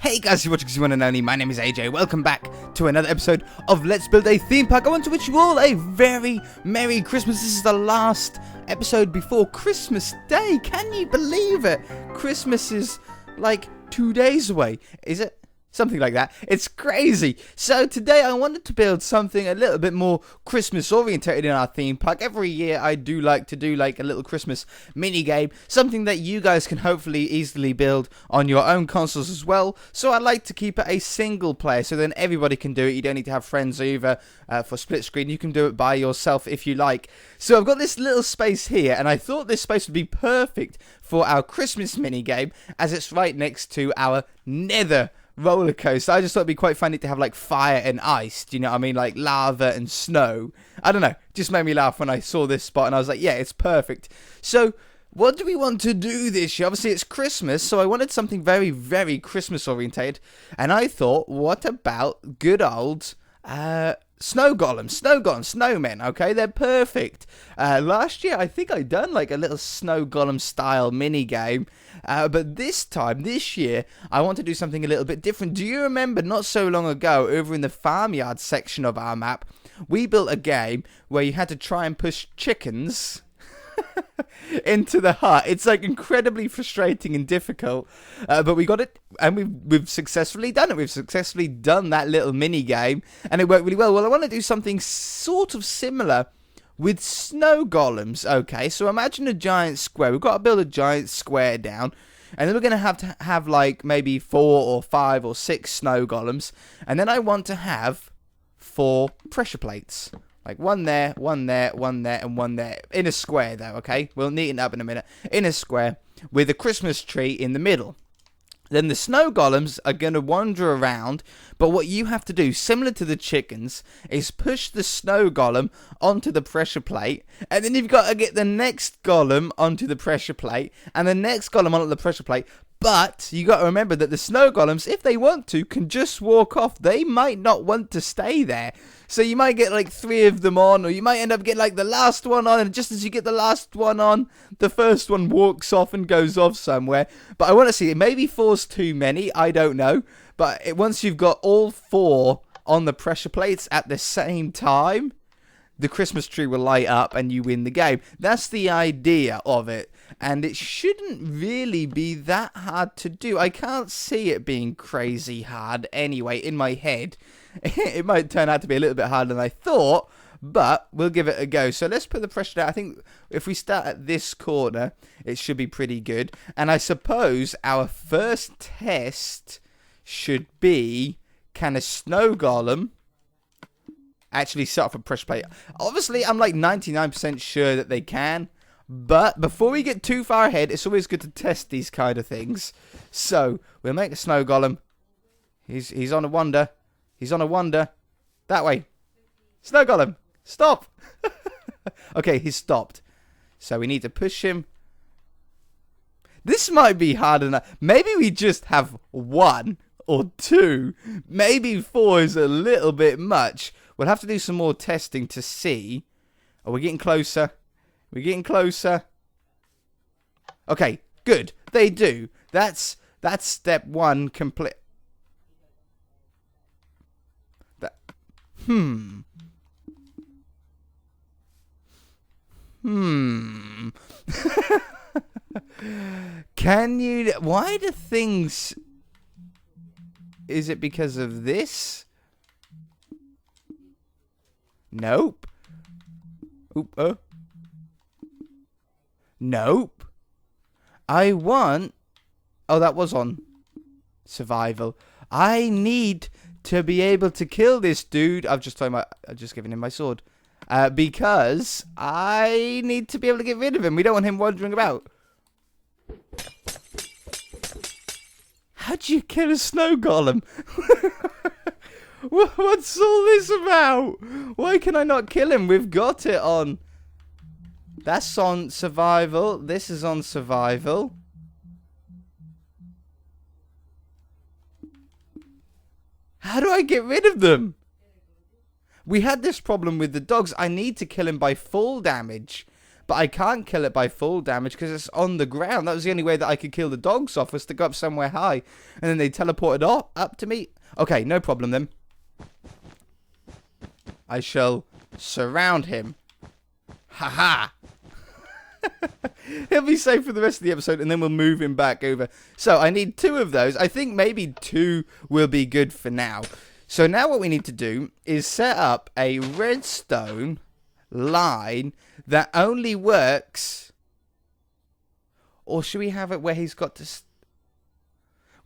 Hey guys, you're watching the one and only. My name is AJ. Welcome back to another episode of Let's Build a Theme Park. I want to wish you all a very Merry Christmas. This is the last episode before Christmas Day. Can you believe it? Christmas is like 2 days away. Is it? Something like that. It's crazy. So today I wanted to build something a little bit more Christmas orientated in our theme park. Every year I do like to do like a little Christmas mini game, something that you guys can hopefully easily build on your own consoles as well. So I like to keep it a single player, so then everybody can do it. You don't need to have friends over for split screen. You can do it by yourself if you like. So I've got this little space here, and I thought this space would be perfect for our Christmas mini game, as it's right next to our Nether roller coaster. I just thought it'd be quite funny to have like fire and ice. Do you know what I mean? Like lava and snow. I don't know. Just made me laugh when I saw this spot, and I was like, yeah, it's perfect. So what do we want to do this year? Obviously it's Christmas, so I wanted something very, very Christmas orientated. And I thought, what about good old snow golems, snowmen, okay? They're perfect. Last year, I think I done like a little snow golem style mini game. But this year, I want to do something a little bit different. Do you remember not so long ago, over in the farmyard section of our map, we built a game where you had to try and push chickens into the hut? It's like incredibly frustrating and difficult, but we got it, and we've successfully done it. We've successfully done that little mini game, and it worked really well. Well, I want to do something sort of similar with snow golems. Okay, so imagine a giant square. We've got to build a giant square down, and then we're going to have like maybe 4 or 5 or 6 snow golems, and then I want to have 4 pressure plates. Like one there, one there, one there, and one there. In a square, though, okay? We'll neaten it up in a minute. In a square with a Christmas tree in the middle. Then the snow golems are going to wander around, but what you have to do, similar to the chickens, is push the snow golem onto the pressure plate, and then you've got to get the next golem onto the pressure plate, and the next golem onto the pressure plate. But you got to remember that the snow golems, if they want to, can just walk off. They might not want to stay there. So you might get like 3 of them on, or you might end up getting like the last one on, and just as you get the last one on, the first one walks off and goes off somewhere. But I want to see, maybe 4's too many, I don't know. But once you've got all 4 on the pressure plates at the same time, the Christmas tree will light up and you win the game. That's the idea of it. And it shouldn't really be that hard to do. I can't see it being crazy hard anyway in my head. It might turn out to be a little bit harder than I thought, but we'll give it a go. So let's put the pressure down. I think if we start at this corner, it should be pretty good. And I suppose our first test should be, can a snow golem actually set off a pressure plate? Obviously, I'm like 99% sure that they can. But before we get too far ahead, it's always good to test these kind of things. So we'll make a snow golem. He's on a wander. He's on a wander. That way. Snow golem, stop. Okay, he's stopped. So we need to push him. This might be hard enough. Maybe we just have 1 or 2. Maybe 4 is a little bit much. We'll have to do some more testing to see. Are we getting closer? We're getting closer. Okay, good. They do. That's step 1 complete. Can you... Why do things... Is it because of this? Nope. Oop, Nope. I want... Oh, that was on survival. I need to be able to kill this dude. I've just given him my sword. Because I need to be able to get rid of him. We don't want him wandering about. How'd you kill a snow golem? What's all this about? Why can I not kill him? We've got it on... That's on survival. This is on survival. How do I get rid of them? We had this problem with the dogs. I need to kill him by full damage. But I can't kill it by full damage because it's on the ground. That was the only way that I could kill the dogs off, was to go up somewhere high. And then they teleported up to me. Okay, no problem then. I shall surround him. Haha. He'll be safe for the rest of the episode, and then we'll move him back over. So I need 2 of those. I think maybe 2 will be good for now. So now what we need to do is set up a redstone line that only works. Or should we have it where he's got to...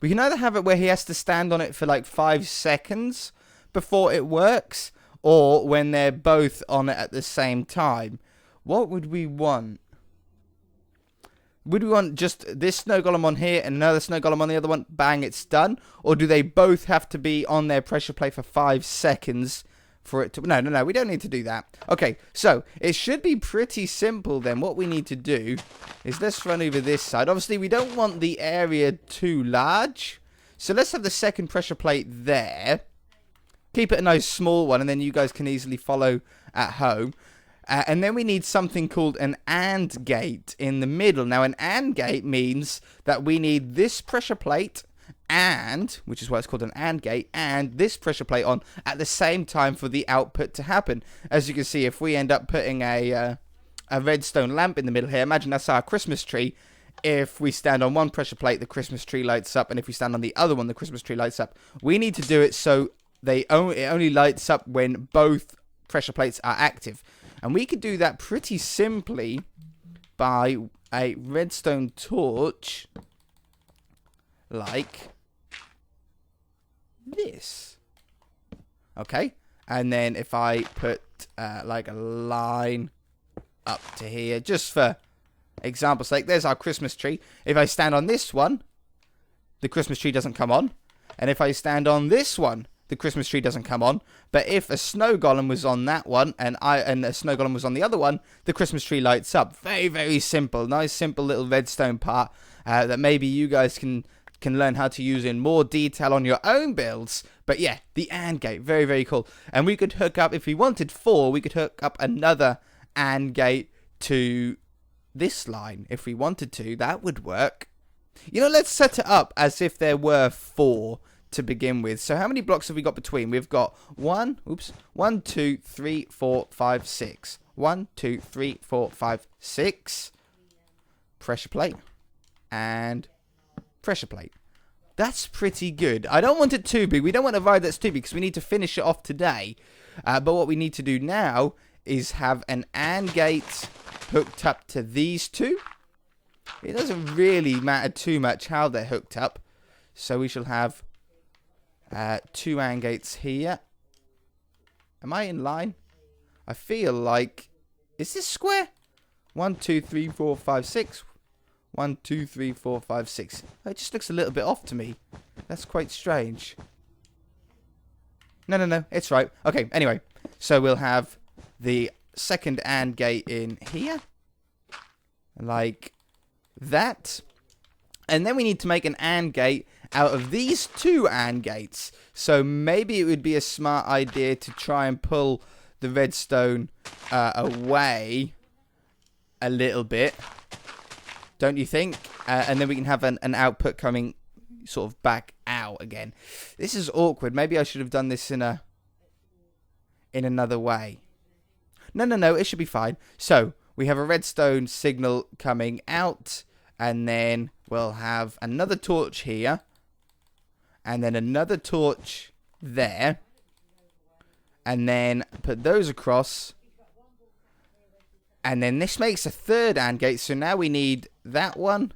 We can either have it where he has to stand on it for like 5 seconds before it works, or when they're both on it at the same time. What would we want? Would we want just this snow golem on here and another snow golem on the other one? Bang, it's done. Or do they both have to be on their pressure plate for 5 seconds for it to... No, we don't need to do that. Okay, so it should be pretty simple then. What we need to do is let's run over this side. Obviously, we don't want the area too large. So let's have the second pressure plate there. Keep it a nice small one, and then you guys can easily follow at home. And then we need something called an AND gate in the middle. Now, an AND gate means that we need this pressure plate and, which is why it's called an AND gate, and this pressure plate on at the same time for the output to happen. As you can see, if we end up putting a redstone lamp in the middle here, imagine that's our Christmas tree. If we stand on one pressure plate, the Christmas tree lights up, and if we stand on the other one, the Christmas tree lights up. We need to do it so it only lights up when both pressure plates are active. And we could do that pretty simply by a redstone torch like this. Okay, and then if I put like a line up to here, just for example's sake, there's our Christmas tree. If I stand on this one, the Christmas tree doesn't come on. And if I stand on this one, the Christmas tree doesn't come on. But if a snow golem was on that one and a snow golem was on the other one, the Christmas tree lights up. Very, very simple. Nice, simple little redstone part that maybe you guys can learn how to use in more detail on your own builds. But yeah, the AND gate, very, very cool. And we could hook up, if we wanted 4, we could hook up another AND gate to this line. If we wanted to, that would work. You know, let's set it up as if there were 4 to begin with. So how many blocks have we got between? We've got 1, 2, 3, 4, 5, 6. 1, 2, 3, 4, 5, 6. Pressure plate. And pressure plate. That's pretty good. I don't want it too big. We don't want a ride that's too big because we need to finish it off today. But what we need to do now is have an AND gate hooked up to these 2. It doesn't really matter too much how they're hooked up. So we shall have 2 AND gates here. Am I in line? I feel like... Is this square? 1, 2, 3, 4, 5, 6. 1, 2, 3, 4, 5, 6. It just looks a little bit off to me. That's quite strange. No. It's right. Okay, anyway. So we'll have the second AND gate in here. Like that. And then we need to make an AND gate out of these 2 AND gates. So maybe it would be a smart idea to try and pull the redstone away a little bit. Don't you think? And then we can have an output coming sort of back out again. This is awkward. Maybe I should have done this in another way. No. It should be fine. So we have a redstone signal coming out. And then we'll have another torch here. And then another torch there. And then put those across. And then this makes a third AND gate. So now we need that one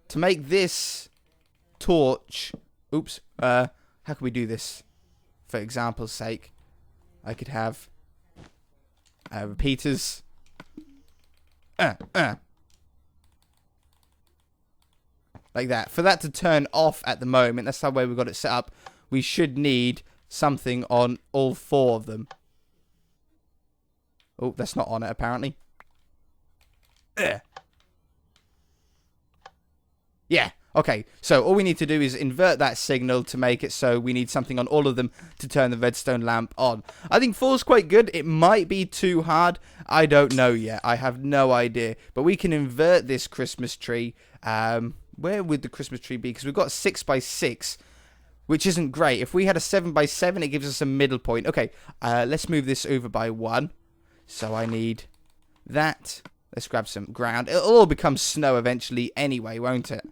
to make this torch. Oops. How can we do this? For example's sake, I could have repeaters. Like that. For that to turn off at the moment, that's the way we've got it set up. We should need something on all 4 of them. Oh, that's not on it apparently. Yeah. Okay, so all we need to do is invert that signal to make it so we need something on all of them to turn the redstone lamp on. I think 4 is quite good. It might be too hard. I don't know yet. I have no idea. But we can invert this Christmas tree. Where would the Christmas tree be? Because we've got 6 by 6, which isn't great. If we had a 7 by 7, it gives us a middle point. Okay, let's move this over by 1. So I need that. Let's grab some ground. It'll all become snow eventually anyway, won't it?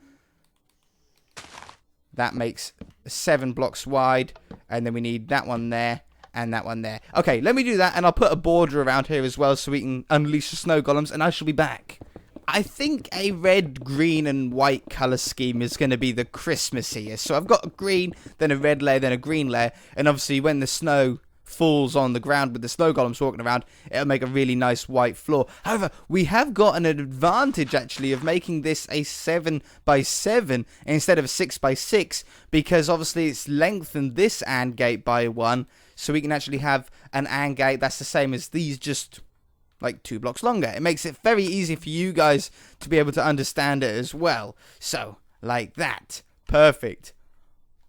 That makes 7 blocks wide. And then we need that one there and that one there. Okay, let me do that. And I'll put a border around here as well so we can unleash the snow golems. And I shall be back. I think a red, green, and white colour scheme is going to be the Christmassiest. So I've got a green, then a red layer, then a green layer. And obviously when the snow falls on the ground with the snow golems walking around, it'll make a really nice white floor. However, we have got an advantage actually of making this a 7 by 7 instead of a 6 by 6, because obviously it's lengthened this AND gate by 1, so we can actually have an AND gate that's the same as these, just like 2 blocks longer. It makes it very easy for you guys to be able to understand it as well. So like that. Perfect.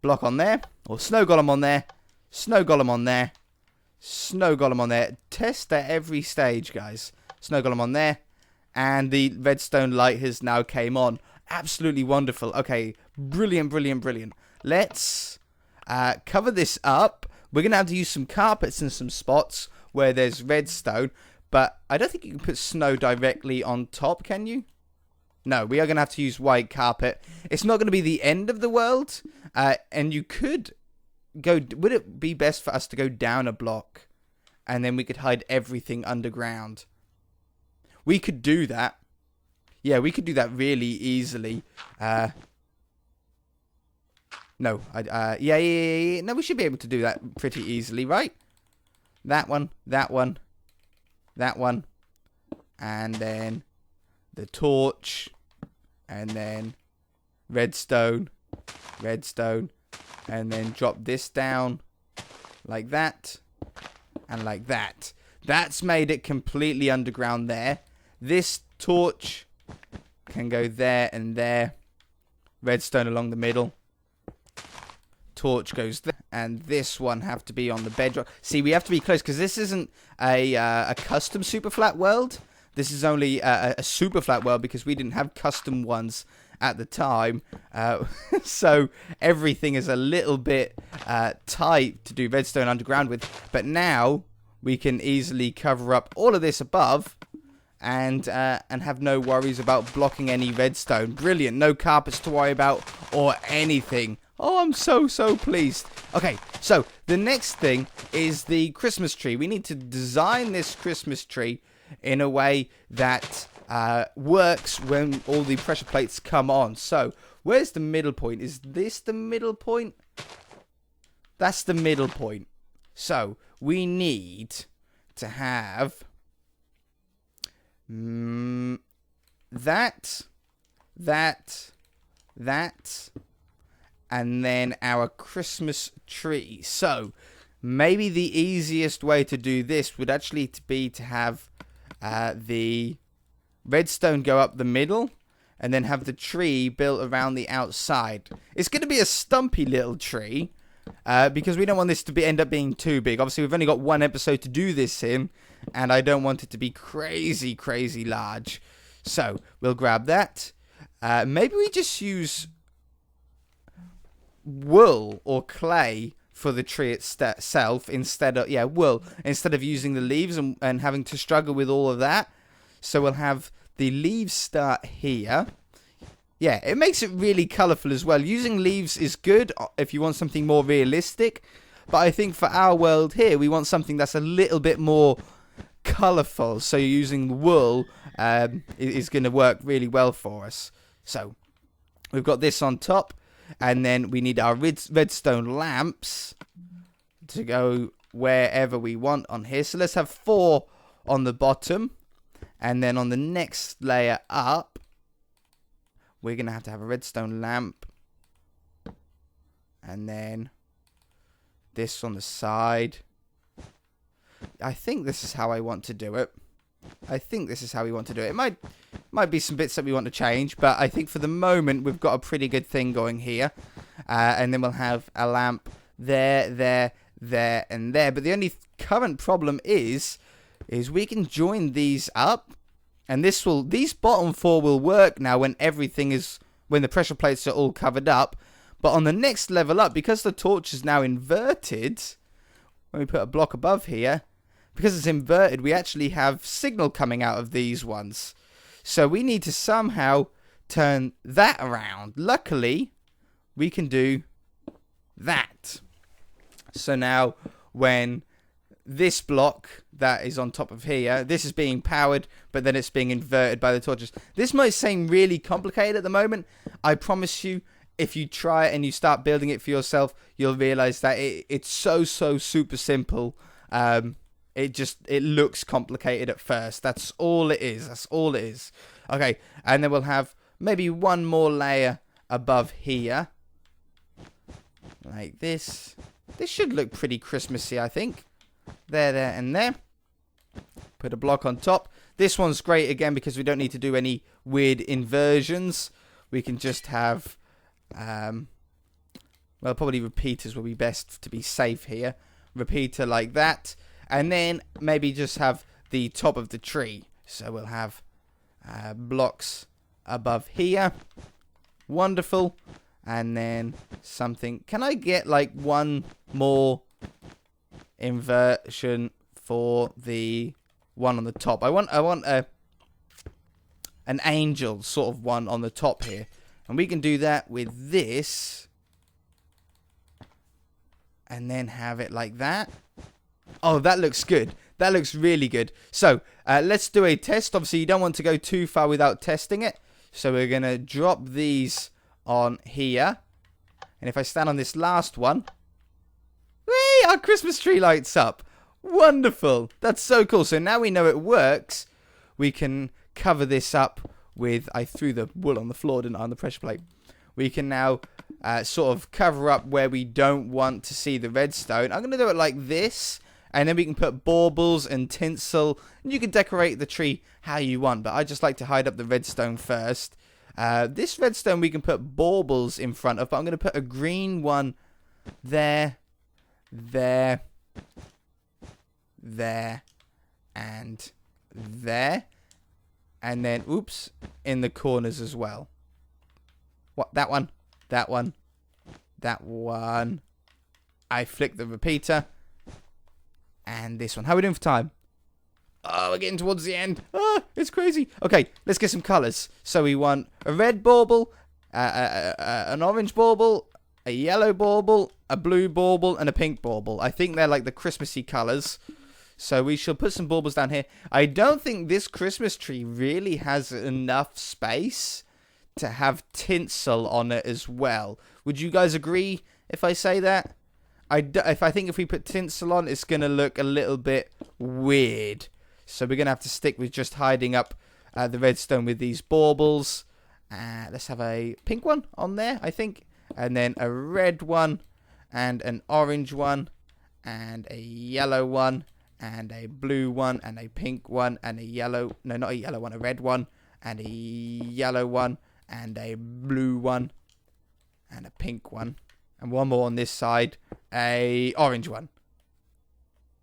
Block on there, or snow golem on there, snow golem on there, snow golem on there. Test at every stage, guys. Snow golem on there. And the redstone light has now came on. Absolutely wonderful. Okay, brilliant, brilliant, brilliant. Let's cover this up. We're going to have to use some carpets in some spots where there's redstone. But I don't think you can put snow directly on top, can you? No, we are going to have to use white carpet. It's not going to be the end of the world. And you could go, would it be best for us to go down a block and then we could hide everything underground? We could do that. Yeah, we could do that really easily. No, yeah. No, we should be able to do that pretty easily, right? That one, that one, that one, and then the torch, and then redstone, redstone. And then drop this down like that and like that. That's made it completely underground there. This torch can go there and there. Redstone along the middle. Torch goes there. And this one have to be on the bedrock. See, we have to be close because this isn't a custom super flat world. This is only a super flat world because we didn't have custom ones at the time, so everything is a little bit tight to do redstone underground with, but now we can easily cover up all of this above and have no worries about blocking any redstone. Brilliant. No carpets to worry about or anything. Oh, I'm so pleased. Okay, so the next thing is the Christmas tree. We need to design this Christmas tree in a way that works when all the pressure plates come on. So where's the middle point? Is this the middle point? That's the middle point. So we need to have that, and then our Christmas tree. So maybe the easiest way to do this would actually be to have the redstone go up the middle and then have the tree built around the outside. It's going to be a stumpy little tree because we don't want this to end up being too big. Obviously, we've only got one episode to do this in, and I don't want it to be crazy large. So we'll grab that. Maybe we just use wool or clay for the tree itself instead of, wool, instead of using the leaves and having to struggle with all of that. So we'll have the leaves start here. Yeah, it makes it really colourful as well. Using leaves is good if you want something more realistic. But I think for our world here, we want something that's a little bit more colourful. So using wool is going to work really well for us. So we've got this on top. And then we need our redstone lamps to go wherever we want on here. So let's have 4 on the bottom. And then on the next layer up, we're going to have a redstone lamp. And then this on the side. I think this is how I want to do it. It might Might be some bits that we want to change, but I think for the moment we've got a pretty good thing going here. And then we'll have a lamp there, and there. But the only current problem is we can join these up, and these bottom 4 will work now when the pressure plates are all covered up. But on the next level up, because the torch is now inverted, when we put a block above here, because it's inverted, we actually have signal coming out of these ones. So we need to somehow turn that around. Luckily, we can do that. So now when this block that is on top of here, this is being powered, but then it's being inverted by the torches. This might seem really complicated at the moment. I promise you, if you try it and you start building it for yourself, you'll realize that it's so super simple. It looks complicated at first. That's all it is. Okay, and then we'll have maybe one more layer above here, like this. This should look pretty Christmassy, I think. There, and there. Put a block on top. This one's great again because we don't need to do any weird inversions. We can just have well, probably repeaters will be best to be safe here. Repeater like that. And then maybe just have the top of the tree. So we'll have blocks above here. Wonderful. And then something. Can I get like one more inversion for the one on the top? I want an angel sort of one on the top here. And we can do that with this. And then have it like that. Oh, that looks good. That looks really good. So, let's do a test. Obviously, you don't want to go too far without testing it. So, we're going to drop these on here. And if I stand on this last one, whee, our Christmas tree lights up. Wonderful. That's so cool. So, now we know it works. We can cover this up with... I threw the wool on the floor, didn't I, on the pressure plate. We can now sort of cover up where we don't want to see the redstone. I'm going to do it like this. And then we can put baubles and tinsel. And you can decorate the tree how you want. But I just like to hide up the redstone first. This redstone we can put baubles in front of. But I'm going to put a green one there, there, and there. And then, oops, in the corners as well. What? That one. That one. That one. I flick the repeater. And this one. How are we doing for time? Oh, we're getting towards the end. Oh, it's crazy. Okay, let's get some colours. So we want a red bauble, an orange bauble, a yellow bauble, a blue bauble, and a pink bauble. I think they're like the Christmassy colours. So we shall put some baubles down here. I don't think this Christmas tree really has enough space to have tinsel on it as well. Would you guys agree if I say that? I think if we put tinsel on, it's going to look a little bit weird. So we're going to have to stick with just hiding up the redstone with these baubles. Let's have a pink one on there, I think. And then a red one, and an orange one, and a yellow one, and a blue one, and a pink one, and a yellow... No, not a yellow one, a red one, and a yellow one, and a blue one, and a pink one. And one more on this side, a orange one.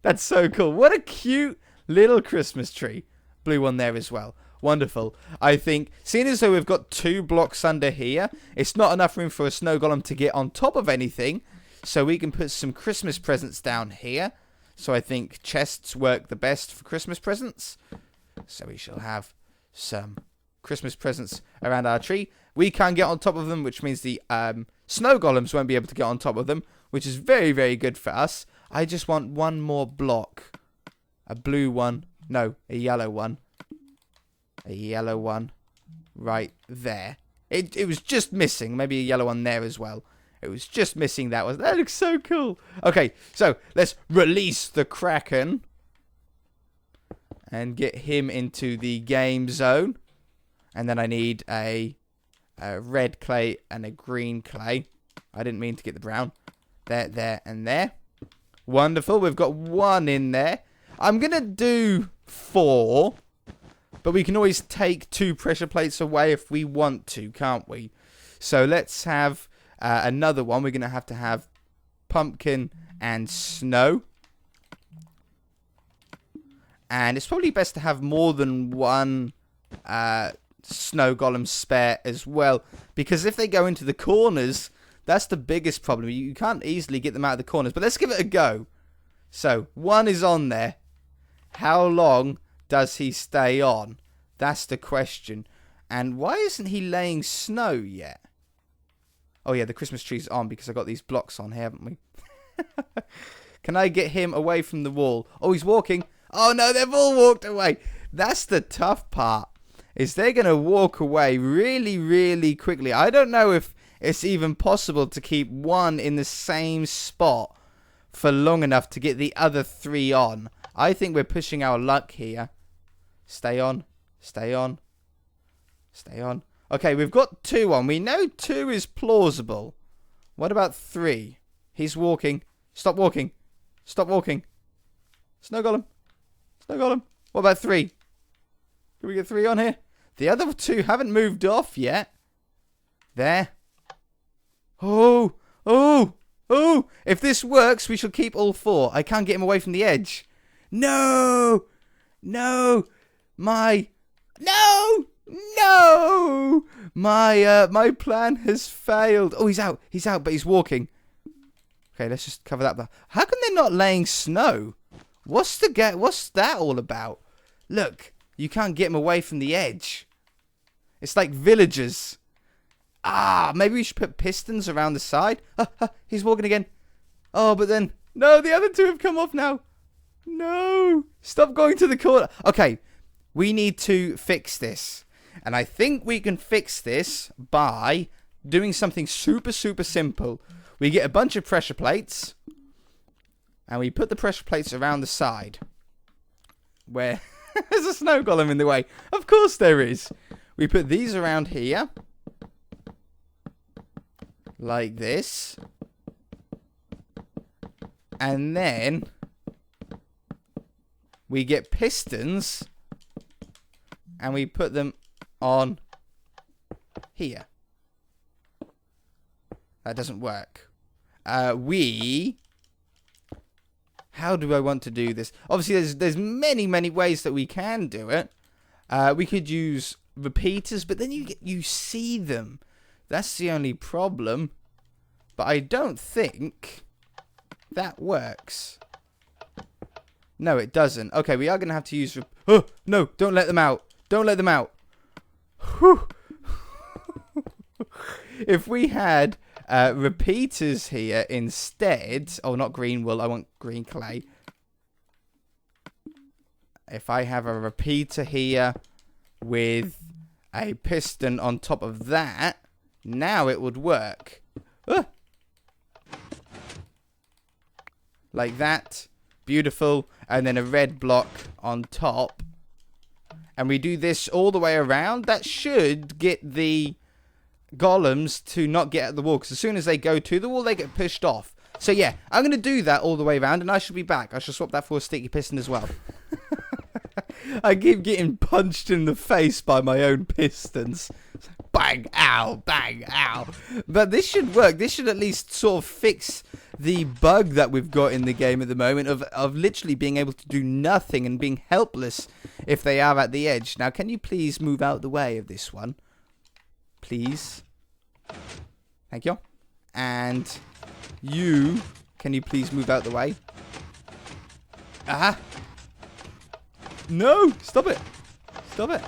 That's so cool. What a cute little Christmas tree. Blue one there as well. Wonderful. I think, seeing as though we've got 2 blocks under here, it's not enough room for a snow golem to get on top of anything. So we can put some Christmas presents down here. So I think chests work the best for Christmas presents. So we shall have some Christmas presents around our tree. We can't get on top of them, which means the snow golems won't be able to get on top of them, which is very, very good for us. I just want one more block. A blue one. No, a yellow one. A yellow one right there. It was just missing. Maybe a yellow one there as well. It was just missing that one. That looks so cool. Okay, so let's release the Kraken and get him into the game zone. And then I need a red clay and a green clay. I didn't mean to get the brown. There, and there. Wonderful. We've got 1 in there. I'm going to do 4. But we can always take 2 pressure plates away if we want to, can't we? So let's have another one. We're going to have pumpkin and snow. And it's probably best to have more than one snow golem spare as well. Because if they go into the corners, that's the biggest problem. You can't easily get them out of the corners. But let's give it a go. So, one is on there. How long does he stay on? That's the question. And why isn't he laying snow yet? Oh yeah, the Christmas tree's on because I got these blocks on here, haven't we? Can I get him away from the wall? Oh, he's walking. Oh no, they've all walked away. That's the tough part. Is they're going to walk away really, really quickly. I don't know if it's even possible to keep one in the same spot for long enough to get the other 3 on. I think we're pushing our luck here. Stay on. Stay on. Stay on. Okay, we've got 2 on. We know 2 is plausible. What about 3? He's walking. Stop walking. Stop walking. Snow golem. Snow golem. What about 3? Can we get 3 on here? The other 2 haven't moved off yet. There. Oh. Oh. Oh. If this works, we shall keep all 4. I can't get him away from the edge. No. No. No. No. My plan has failed. Oh, he's out. He's out, but he's walking. Okay, let's just cover that. How come they're not laying snow? What's that all about? Look, you can't get him away from the edge. It's like villagers. Ah, maybe we should put pistons around the side. He's walking again. Oh, but then no, the other 2 have come off now. No, stop going to the corner. Okay, we need to fix this. And I think we can fix this by doing something super, super simple. We get a bunch of pressure plates. And we put the pressure plates around the side. Where there's a snow golem in the way. Of course there is. We put these around here. Like this. And then we get pistons. And we put them on here. That doesn't work. How do I want to do this? Obviously, there's many ways that we can do it. We could use repeaters, but then you see them. That's the only problem. But I don't think that works. No, it doesn't. Okay, we are going to have to use... Oh, no, don't let them out. Don't let them out. Whew. If we had repeaters here instead... Oh, not green wool. I want green clay. If I have a repeater here with a piston on top of that, now it would work. Like that. Beautiful. And then a red block on top. And we do this all the way around. That should get the golems to not get at the wall. Because as soon as they go to the wall, they get pushed off. So yeah, I'm going to do that all the way around. And I shall be back. I shall swap that for a sticky piston as well. I keep getting punched in the face by my own pistons. Bang, ow, bang, ow. But this should work. This should at least sort of fix the bug that we've got in the game at the moment of literally being able to do nothing and being helpless if they are at the edge. Now, can you please move out the way of this one? Please. Thank you. And you, can you please move out the way? Aha. No, stop it. Stop it.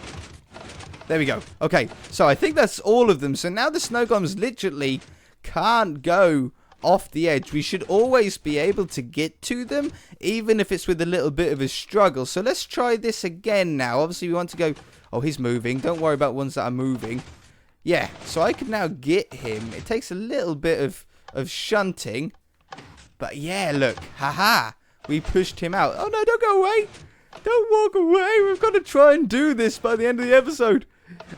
There we go. Okay, so I think that's all of them. So now the snow golems literally can't go off the edge. We should always be able to get to them, even if it's with a little bit of a struggle. So let's try this again now. Obviously, we want to go... Oh, he's moving. Don't worry about ones that are moving. Yeah, so I can now get him. It takes a little bit of shunting. But yeah, look. Haha. We pushed him out. Oh, no, don't go away. Don't walk away. We've got to try and do this by the end of the episode.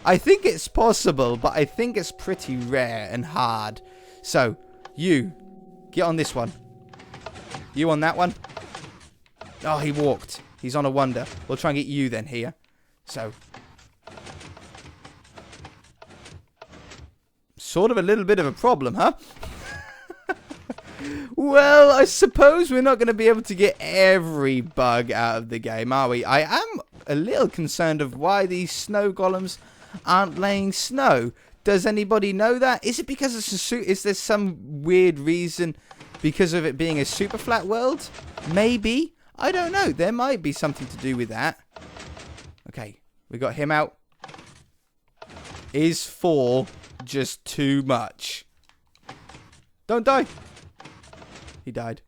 I think it's possible, but I think it's pretty rare and hard. So, you, get on this one. You on that one. Oh, he walked. He's on a wonder. We'll try and get you then here. So, sort of a little bit of a problem, huh? Well, I suppose we're not going to be able to get every bug out of the game, are we? I am a little concerned of why these snow golems aren't laying snow. Does anybody know that? Is it because it's is there some weird reason because of it being a super flat world? Maybe. I don't know. There might be something to do with that. Okay, we got him out. Is 4 just too much? Don't die. He died.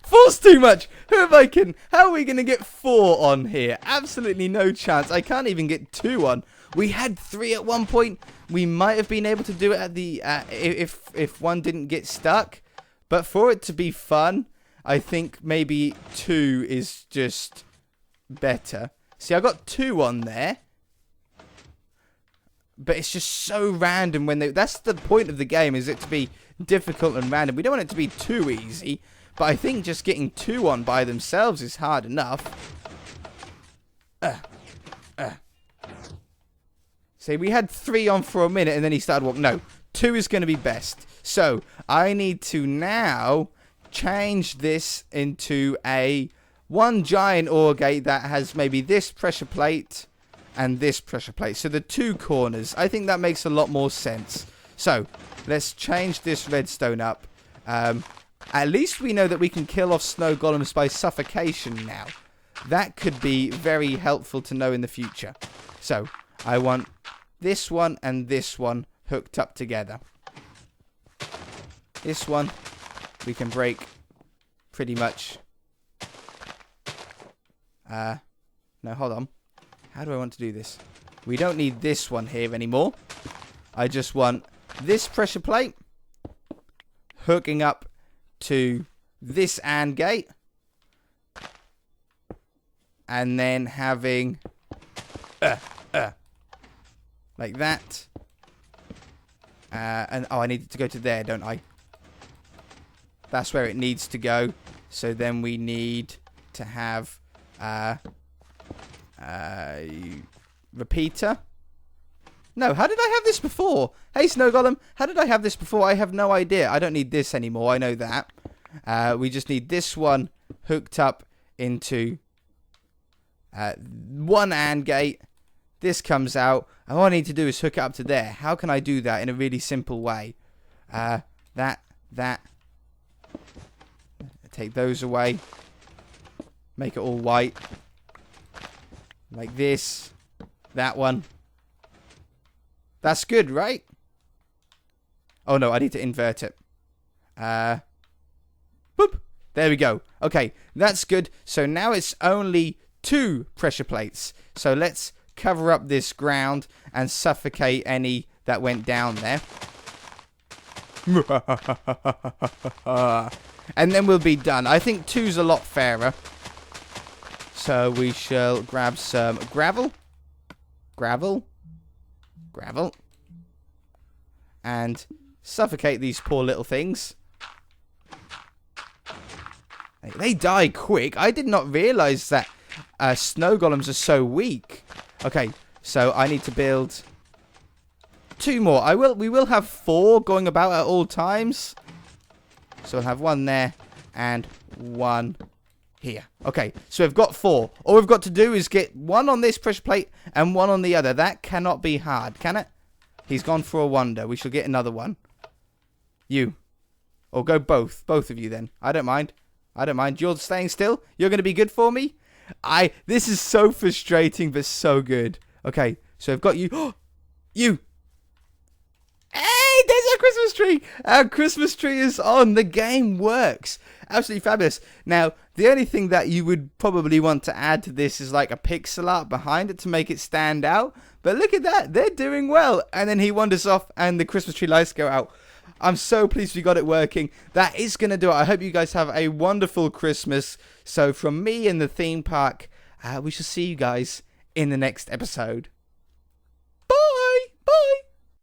4's too much. Who am I kidding? How are we going to get 4 on here? Absolutely no chance. I can't even get 2 on. We had 3 at one point. We might have been able to do it at the if one didn't get stuck. But for it to be fun, I think maybe 2 is just better. See, I got 2 on there. But it's just so random when that's the point of the game, is it to be difficult and random. We don't want it to be too easy, but I think just getting 2 on by themselves is hard enough. See, we had 3 on for a minute and then he started walking. No, 2 is going to be best. So, I need to now change this into one giant ore gate that has maybe this pressure plate and this pressure plate. So the 2 corners. I think that makes a lot more sense. So, let's change this redstone up. At least we know that we can kill off snow golems by suffocation now. That could be very helpful to know in the future. So, I want this one and this one hooked up together. This one we can break pretty much. No, hold on. How do I want to do this? We don't need this one here anymore. I just want this pressure plate hooking up to this AND gate. And then having like that. And I need it to go to there, don't I? That's where it needs to go. So then we need to have repeater. No, how did I have this before? Hey, Snow Golem, how did I have this before? I have no idea. I don't need this anymore. I know that. We just need this one hooked up into one AND gate. This comes out. And all I need to do is hook it up to there. How can I do that in a really simple way? That. Take those away. Make it all white. Like this. That one. That's good, right? Oh no, I need to invert it. Boop. There we go. Okay, that's good. So now it's only 2 pressure plates. So let's cover up this ground and suffocate any that went down there. And then we'll be done. I think 2's a lot fairer. So we shall grab some gravel. And suffocate these poor little things. They die quick. I did not realize that snow golems are so weak. Okay, so I need to build 2 more. We will have 4 going about at all times. So we'll have 1 there and 1 here. Okay, so we've got 4. All we've got to do is get 1 on this pressure plate and 1 on the other. That cannot be hard, can it? He's gone for a wonder. We shall get another one. You. Or go both. Both of you then. I don't mind. You're staying still? You're going to be good for me? This is so frustrating, but so good. Okay, so I've got you. You. Hey, there's our Christmas tree. Our Christmas tree is on. The game works. Absolutely fabulous. Now, the only thing that you would probably want to add to this is like a pixel art behind it to make it stand out. But look at that. They're doing well. And then he wanders off and the Christmas tree lights go out. I'm so pleased we got it working. That is going to do it. I hope you guys have a wonderful Christmas. So from me in the theme park, we shall see you guys in the next episode.